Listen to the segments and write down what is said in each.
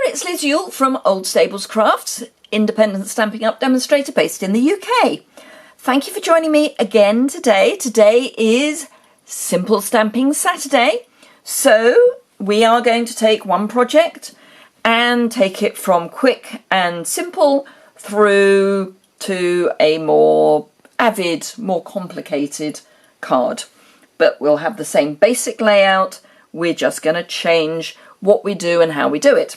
it's Liz Yuille from Old Stables Crafts, independent Stampin' Up demonstrator based in the UK. Thank you for joining me again today. Today is Simple Stamping Saturday. So we are going to take one project and take it from quick and simple through to a more avid, more complicated card. But we'll have the same basic layout. We're just going to change what we do and how we do it.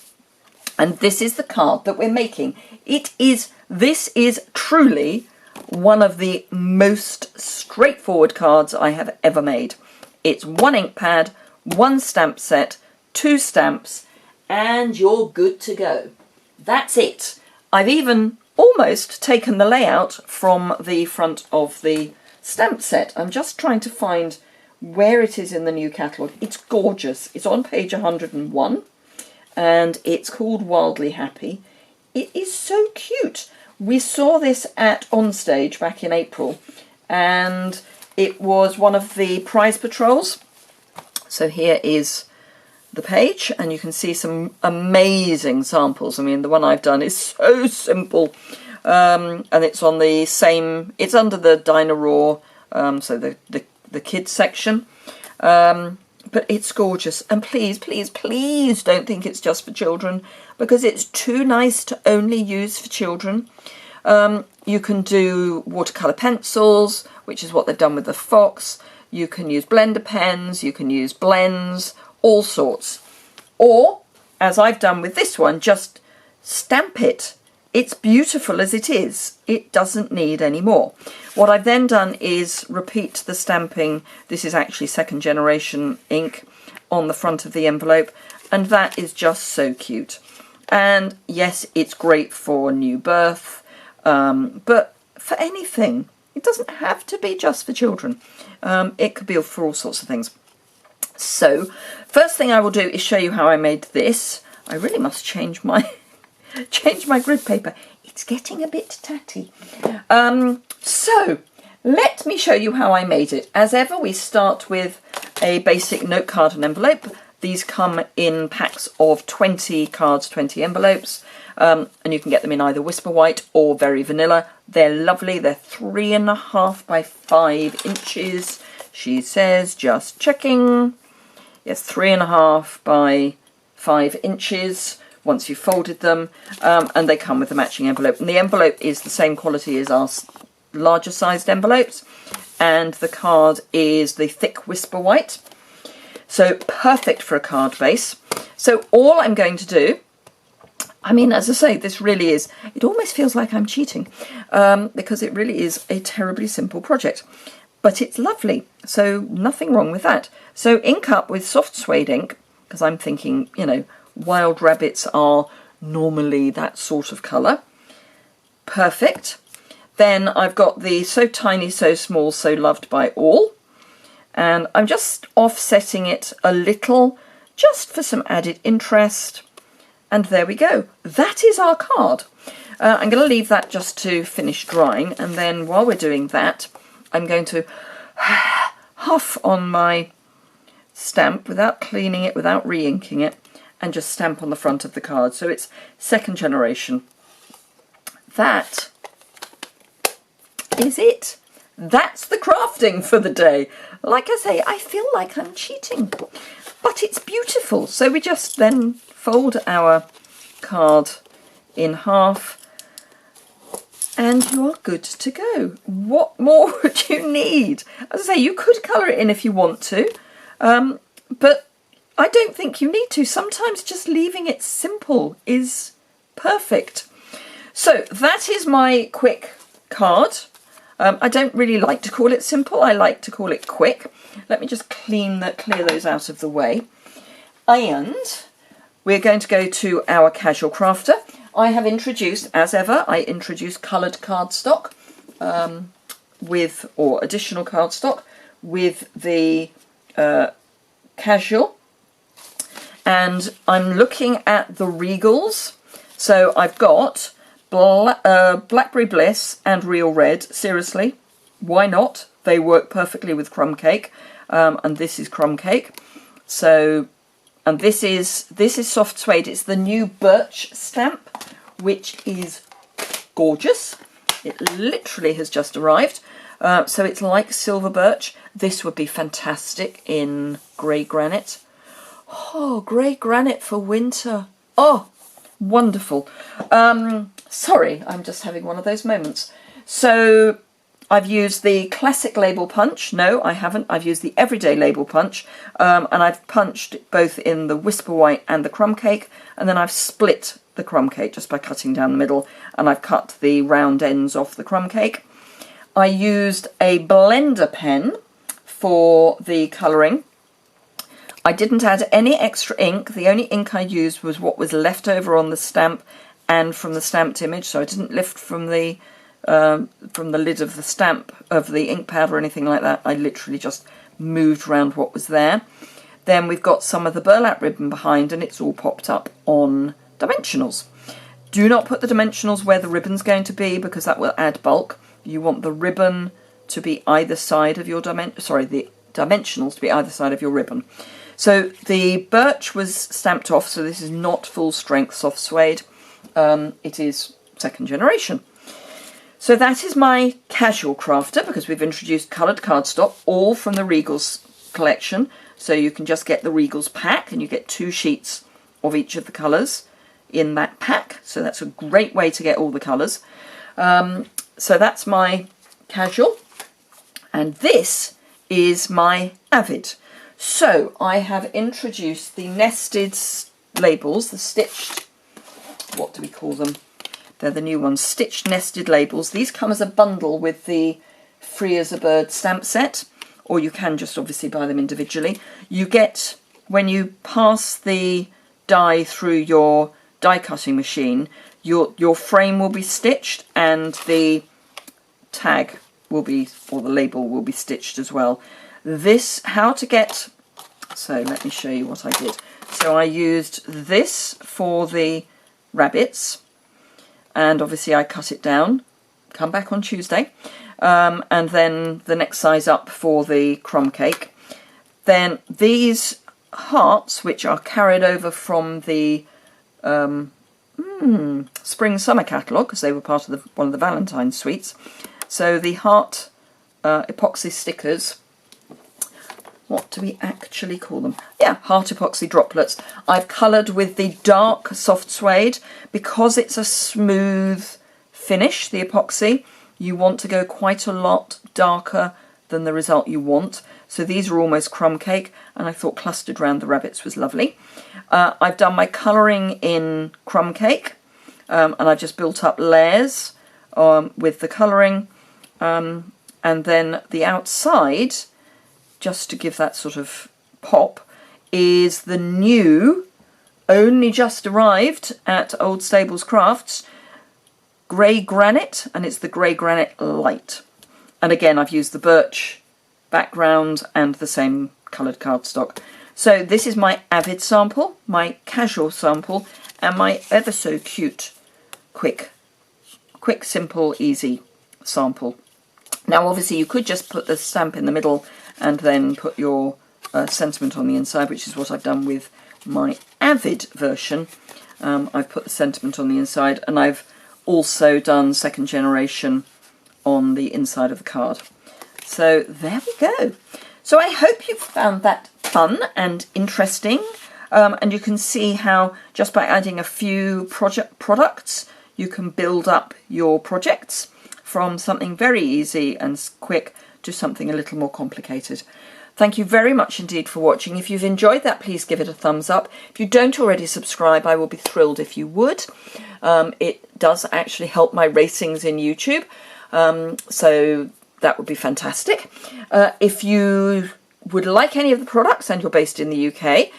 And this is the card that we're making. This is truly one of the most straightforward cards I have ever made. It's one ink pad, one stamp set, 2 stamps, and you're good to go. That's it. I've even almost taken the layout from the front of the stamp set. I'm just trying to find where it is in the new catalogue. It's gorgeous. It's on page 101 and it's called Wildly Happy. It is so cute. We saw this at Onstage back in April and it was one of the prize patrols. So here is the page and you can see some amazing samples. I mean, the one I've done is so simple and it's on the same, it's under the Dyna-Raw, so the kids section, but it's gorgeous. And please, please, please don't think it's just for children, because it's too nice to only use for children. You can do watercolour pencils, which is what they've done with the Fox. You can use blender pens, you can use blends, all sorts. Or, as I've done with this one, just stamp it. It's beautiful as it is. It doesn't need any more. What I've then done is repeat the stamping. This is actually second generation ink on the front of the envelope, and that is just so cute. And yes, it's great for new birth, but for anything. It doesn't have to be just for children. It could be for all sorts of things. So, first thing I will do is show you how I made this. I really must change my grid paper. It's getting a bit tatty. So let me show you how I made it. As ever, we start with a basic note card and envelope. These come in packs of 20 cards, 20 envelopes, and you can get them in either Whisper White or Very Vanilla. They're lovely. They're 3.5 by 5 inches. She says, just checking. Yes, 3.5 by 5 inches. Once you've folded them, and they come with a matching envelope. And the envelope is the same quality as our larger sized envelopes, and the card is the thick Whisper White. So perfect for a card base. So all I'm going to do, I mean, as I say, this really is, it almost feels like I'm cheating, because it really is a terribly simple project. But it's lovely, so nothing wrong with that. So ink up with soft suede ink, because I'm thinking, you know, wild rabbits are normally that sort of colour. Perfect. Then I've got the So Tiny, So Small, So Loved by All. And I'm just offsetting it a little, just for some added interest. And there we go. That is our card. I'm going to leave that just to finish drying. And then while we're doing that, I'm going to huff on my stamp without cleaning it, without re-inking it, and just stamp on the front of the card. So it's second generation. That is it. That's the crafting for the day. Like I say, I feel like I'm cheating, but it's beautiful. So we just then fold our card in half and you are good to go. What more would you need? As I say, you could colour it in if you want to, but I don't think you need to. Sometimes just leaving it simple is perfect. So that is my quick card. I don't really like to call it simple. I like to call it quick. Let me just clear those out of the way. And we're going to go to our Casual Crafter. I have introduced, as ever, I introduce coloured cardstock or additional cardstock with the Casual. And I'm looking at the Regals. So I've got Blackberry Bliss and Real Red. Seriously, why not? They work perfectly with Crumb Cake. And this is Crumb Cake. So And this is soft suede. It's the new birch stamp, which is gorgeous. It literally has just arrived. So it's like silver birch. This would be fantastic in grey granite. Oh, grey granite for winter. Oh, wonderful. Sorry, I'm just having one of those moments. So I've used the classic label punch. No, I haven't. I've used the everyday label punch. And I've punched both in the Whisper White and the crumb cake. And then I've split the crumb cake just by cutting down the middle. And I've cut the round ends off the crumb cake. I used a blender pen for the colouring. I didn't add any extra ink. The only ink I used was what was left over on the stamp and from the stamped image. So I didn't lift from the lid of the stamp of the ink pad or anything like that. I literally just moved around what was there. Then we've got some of the burlap ribbon behind, and it's all popped up on dimensionals. Do not put the dimensionals where the ribbon's going to be, because that will add bulk. You want the ribbon to be either side of your the dimensionals to be either side of your ribbon. So the birch was stamped off, so this is not full strength soft suede. It is second generation. So that is my casual crafter, because we've introduced coloured cardstock, all from the Regals collection. So you can just get the Regals pack, and you get 2 sheets of each of the colours in that pack. So that's a great way to get all the colours. So that's my casual, and this is my avid. So I have introduced the nested labels, the stitched, what do we call them? They're the new ones, stitched nested labels. These come as a bundle with the Free as a Bird stamp set, or you can just obviously buy them individually. You get, when you pass the die through your die cutting machine, your frame will be stitched, and the tag will be, or the label will be stitched as well. This, how to get, so let me show you what I did. So I used this for the rabbits, and obviously I cut it down, come back on Tuesday, and then the next size up for the crumb cake. Then these hearts, which are carried over from the spring summer catalogue, because they were part of one of the Valentine's sweets. So the heart epoxy stickers, what do we actually call them? Yeah, heart epoxy droplets. I've coloured with the dark soft suede. Because it's a smooth finish, the epoxy, you want to go quite a lot darker than the result you want. So these are almost crumb cake, and I thought clustered round the rabbits was lovely. I've done my colouring in crumb cake, and I've just built up layers with the colouring, and then the outside, just to give that sort of pop, is the new, only just arrived at Old Stables Crafts, grey granite, and it's the grey granite light. And again, I've used the birch background and the same coloured cardstock. So this is my avid sample, my casual sample, and my ever so cute, quick, simple, easy sample. Now obviously you could just put the stamp in the middle and then put your sentiment on the inside, which is what I've done with my avid version. I've put the sentiment on the inside, and I've also done second generation on the inside of the card. So there we go. So I hope you found that fun and interesting, and you can see how just by adding a few products you can build up your projects from something very easy and quick to something a little more complicated. Thank you very much indeed for watching. If you've enjoyed that, please give it a thumbs up. If you don't already subscribe, I will be thrilled if you would. It does actually help my ratings in YouTube, so that would be fantastic. If you would like any of the products and you're based in the UK,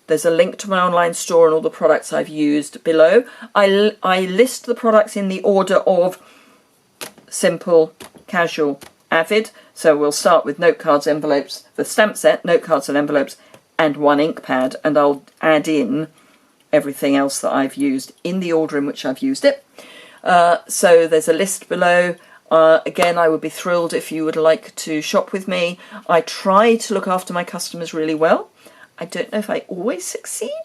there's a link to my online store and all the products I've used below. I list the products in the order of simple, casual, avid. So we'll start with note cards, envelopes, the stamp set, note cards and envelopes, and 1 ink pad, and I'll add in everything else that I've used in the order in which I've used it. So there's a list below. Again, I would be thrilled if you would like to shop with me. I try to look after my customers really well. I don't know if I always succeed,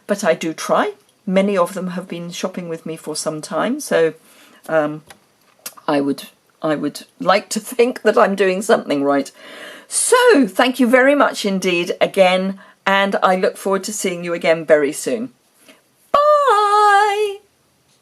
but I do try. Many of them have been shopping with me for some time, so I would like to think that I'm doing something right. So thank you very much indeed again, and I look forward to seeing you again very soon.